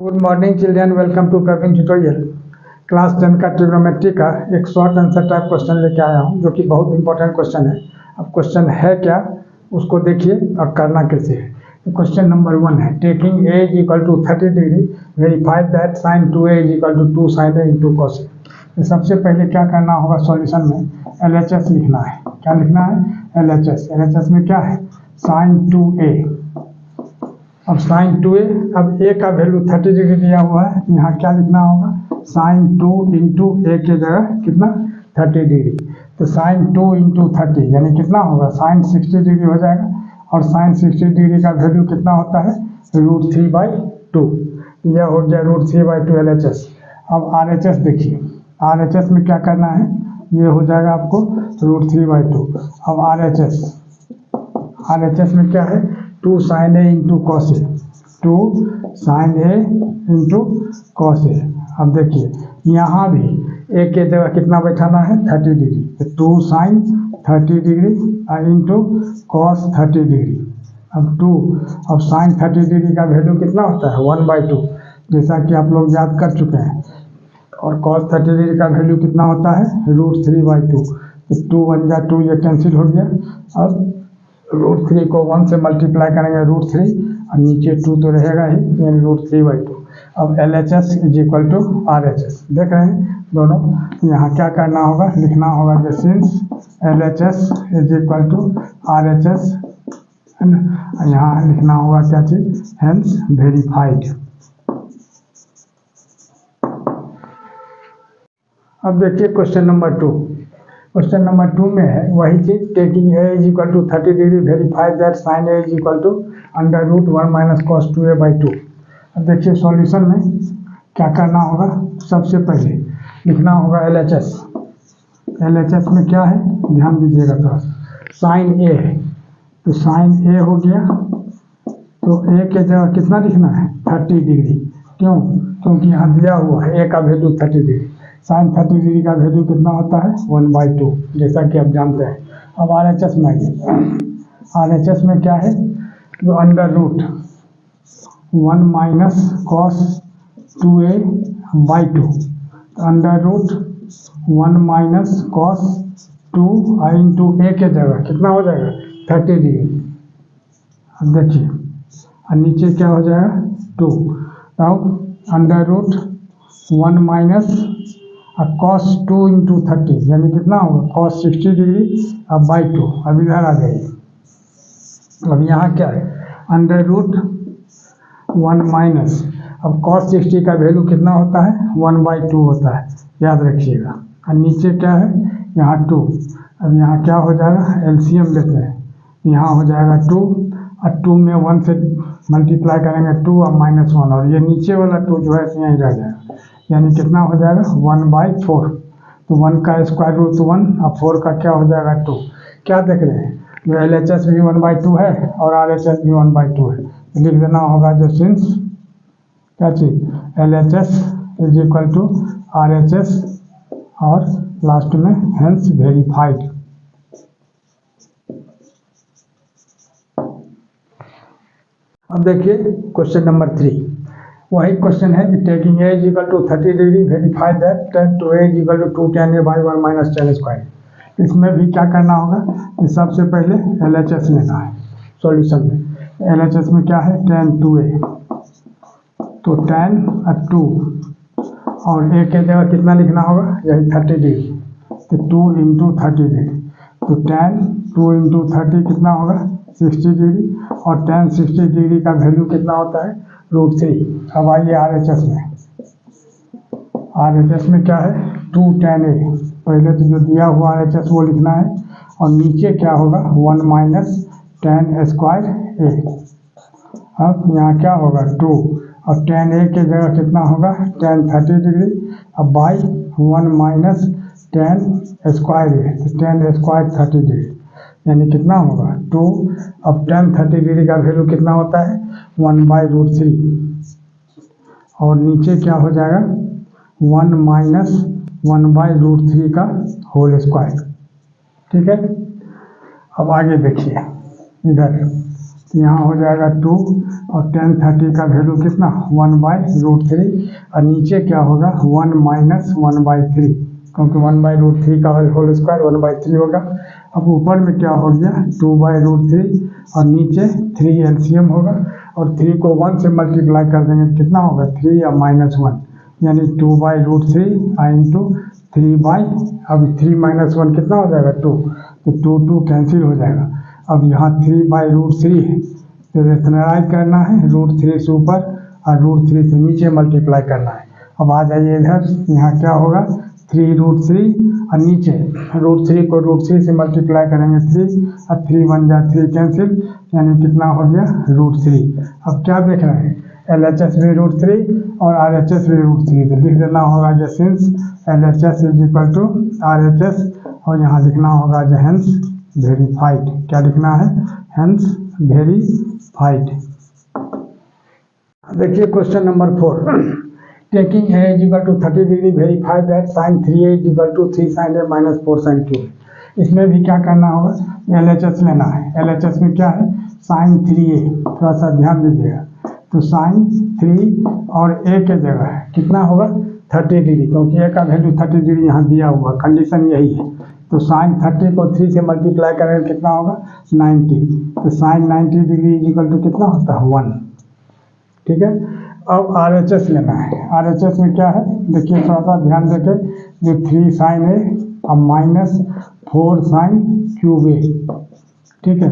Good morning children, welcome to Praveen tutorial. Class 10 का trigonometry का एक शॉर्ट आंसर टाइप क्वेश्चन लेके आया हूँ, जो कि बहुत इंपॉर्टेंट क्वेश्चन है। अब क्वेश्चन है क्या, उसको देखिए और करना कैसे है। क्वेश्चन नंबर 1 है, taking a is equal to 30 degree verify that sine 2a is equal to 2 sine a into cos a। सबसे पहले क्या करना होगा, सॉल्यूशन में LHS लिखना है। क्या लिखना है? LHS में क्या है? Sign 2a। अब साइन 2a, अब a का वैल्यू 30 डिग्री दिया हुआ है, यहाँ क्या लिखना होगा? साइन 2 इंटू ए के जगह कितना? 30 डिग्री। तो साइन 2 इंटू 30 यानी कितना होगा? साइन 60 डिग्री हो जाएगा। और साइन 60 डिग्री का वैल्यू कितना होता है? √3/2। यह हो गया √3/2 LHS। अब RHS देखिए, RHS में क्या करना है? ये हो जाएगा आपको √3/2। अब RHS में क्या है? 2 sine a into cos a, 2 sine a into cos a। अब देखिए यहाँ भी a के जगह कितना बैठाना है? 30 डिग्री। तो 2 sine 30 degree into cos 30 degree. अब साइन 30 डिग्री का वैल्यू कितना होता है? 1/2, जैसा कि आप लोग याद कर चुके हैं। और कॉस 30 डिग्री का वैल्यू कितना होता है? √3/2। तो 2 1 जा 2, ये कैंसिल हो गया। अब √3 को 1 से मल्टीप्लाई करेंगे √3, और नीचे 2 तो रहेगा ही, यानी √3/2। अब LHS is equal to RHS। देख रहे हैं दोनों। यहाँ क्या करना होगा? लिखना होगा कि since LHS is equal to RHS, यहाँ लिखना होगा क्या चीज? Hence verified. अब देखिए क्वेश्चन नंबर 2। क्वेश्चन नंबर 2 में है वही चीज, taking a is equal to 30 degree verify that sine a is equal to √1 minus cos 2a/2। अब देखिए सॉल्यूशन में क्या करना होगा। सबसे पहले लिखना होगा LHS में क्या है, ध्यान दीजिएगा थोड़ा। साइन a है, तो साइन a हो गया, तो a के जगह कितना लिखना है? 30 डिग्री। क्यों? क्योंकि यहाँ दिया हुआ है a का वैल्यू 30 डिग्री। साइन 30 डिग्री का वैल्यू कितना होता है? 1/2, जैसा कि आप जानते हैं। अब RHS में आइए। RHS में क्या है? जो √1 minus cos 2a/2, √1 minus cos 2 into a के जगह कितना हो जाएगा? 30 डिग्री। अब देखिए, और नीचे क्या हो जाएगा? 2। अब √1 माइनस कॉस 2 इंटू 30 यानी कितना होगा? कॉस 60 डिग्री अब /2। अब इधर आ जाइए। अब यहाँ क्या है? √1 माइनस, अब कॉस 60 का वैल्यू कितना होता है? 1/2 होता है, याद रखिएगा। और नीचे क्या है? यहाँ 2। अब यहाँ क्या हो जाएगा? LCM लेते हैं। यहाँ हो जाएगा 2, और 2 में 1 से मल्टीप्लाई करेंगे 2 और -1, और ये नीचे वाला 2 जो है यहीं रह जाएगा, यानी कितना हो जाएगा? 1/4। तो 1 का स्क्वायर रूट 1 और 4 का क्या हो जाएगा? 2। क्या देख रहे हैं? जो LHS भी 1/2 है और RHS भी 1/2 है। लिख देना होगा जो सिंस क्या चीज? LHS is equal to RHS, और लास्ट में हेंस वेरीफाइड। अब देखिए क्वेश्चन नंबर 3। वही क्वेश्चन है कि taking a is equal to 30 degree verify that tan 2a is equal to 2 tan a/1 minus tan square. इसमें भी क्या करना होगा कि सबसे पहले LHS लेना है। सॉल्यूशन में LHS में क्या है? tan 2a, तो tan 2, और a के जगह कितना लिखना होगा? यही 30 डिग्री, तो 2 इंटू 30 डिग्री। तो tan 2 इंटू 30 कितना होगा? 60 डिग्री। और tan 60 डिग्री का वैल्यू कितना होता है? √3। अब आइए RHS में। RHS में क्या है? 2 tan a। पहले तो जो दिया हुआ RHS वो लिखना है, और नीचे क्या होगा? 1 माइनस tan स्क्वायर a। अब यहाँ क्या होगा? 2, और tan a के जगह कितना होगा? tan 30 डिग्री, अब by 1 minus tan square a, तो tan स्क्वायर 30 डिग्री, यानी कितना होगा? 2। अब tan 30 डिग्री का वैल्यू कितना होता है? 1/√3, और नीचे क्या हो जाएगा? 1 माइनस 1/√3 का होल स्क्वायर। ठीक है। अब आगे देखिए इधर, यहाँ हो जाएगा 2 और tan 30 का वैल्यू कितना 1/√3 और नीचे क्या होगा 1 - 1/3 क्योंकि 1/√3 का होल स्क्वायर 1/3 होगा। अब ऊपर में क्या हो गया 2/√3 और नीचे 3 एलसीएम होगा और 3 को 1 से मल्टीप्लाई कर देंगे कितना होगा 3 या -1 यानी 2/√3 इंटू 3 अब 3 - 1 कितना हो जाएगा 2 तो 2 कैंसिल हो जाएगा। अब यहाँ 3/√3 है तो रेशनलाइज करना है √3 से ऊपर और √3 से नीचे मल्टीप्लाई करना है। अब आ जाइए इधर यहाँ क्या होगा 3√3 और नीचे √3 को √3 से मल्टीप्लाई करेंगे 3 और 3 1 जा 3 कैंसिल यानी कितना हो गया √3। अब क्या देख रहे हैं LHS भी √3 और RHS भी √3 तो लिख देना होगा जो since LHS is equal to RHS और यहाँ लिखना होगा जो हेंस वेरीफाइड। क्या लिखना है हेंस वेरीफाइड। देखिए question number 4 taking a is equal to 30 degree verify that sin 3a is equal to 3 sin a minus 4 sin 2। इसमें भी क्या करना होगा LHS लेना है। LHS में क्या है sin 3a थोड़ा सा ध्यान दीजिएगा तो sin 3 और a के जगह कितना होगा 30 डिग्री क्योंकि a का वैल्यू 30 डिग्री यहाँ दिया हुआ कंडीशन यही है। तो sin 30 को 3 से मल्टीप्लाई करेंगे कितना होगा 90 तो sin 90 degree is equal to कितना होता है 1। ठीक है अब RHS लेना है। RHS में क्या है देखिए थोड़ा सा ध्यान देके जो 3 sin a अब -4 sin क्यूब a ठीक है।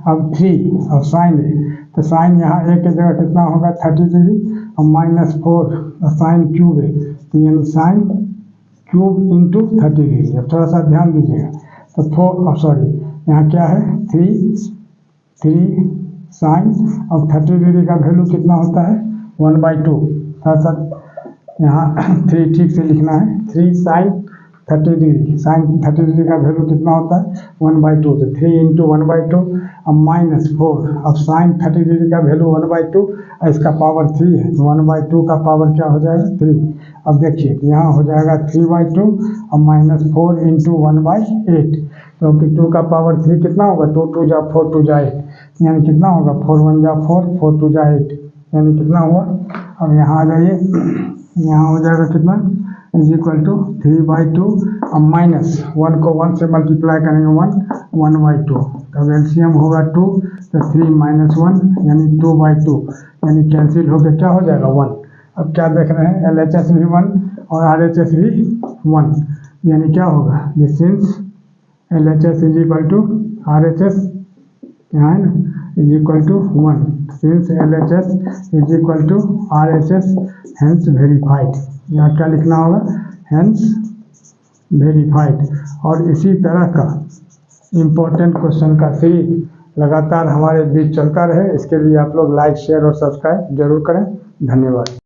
अब 3 अब sin a तो sin यहाँ a के जगह कितना होगा 30 डिग्री और -4 sin क्यूब a तो यानी sin क्यूब इंटू 30 डिग्री। अब थोड़ा सा ध्यान दीजिएगा तो 4 यहाँ क्या है 3 sin अब 30 डिग्री का वैल्यू कितना होता है 1/2 साथ यहाँ 3 ठीक से लिखना है 3 sin 30 डिग्री sin 30 डिग्री का वैल्यू कितना होता है 1/2 तो 3 इंटू 1/2 अब -4 अब sin 30 डिग्री का वैल्यू 1/2 और इसका पावर 3 है तो 1/2 का पावर क्या हो जाएगा 3। अब देखिए यहाँ हो जाएगा 3/2 और -4 इंटू 1/8 क्योंकि 2 का पावर 3 कितना होगा 2 2 जा 4 2 जा 8 यानी कितना होगा 4 1 जा 4 4 2 जा 8 यानी कितना हुआ। अब यहाँ आ जाइए यहाँ हो जाएगा कितना इज इक्वल टू 3/2 अब -1 को 1 से मल्टीप्लाई करेंगे 1/2 तब एलसीएम होगा 2 तो 3 - 1 यानी 2/2 यानी कैंसिल होकर क्या हो जाएगा 1। अब क्या देख रहे हैं LHS भी 1 और RHS भी 1 यानी क्या होगा since LHS is equal to RHS यहाँ है ना is equal to 1 since LHS is equal to RHS hence verified. यहाँ क्या लिखना होगा हेंस वेरीफाइड। और इसी तरह का इम्पोर्टेंट क्वेश्चन का सीरीज लगातार हमारे बीच चलता रहे इसके लिए आप लोग लाइक शेयर और सब्सक्राइब जरूर करें। धन्यवाद।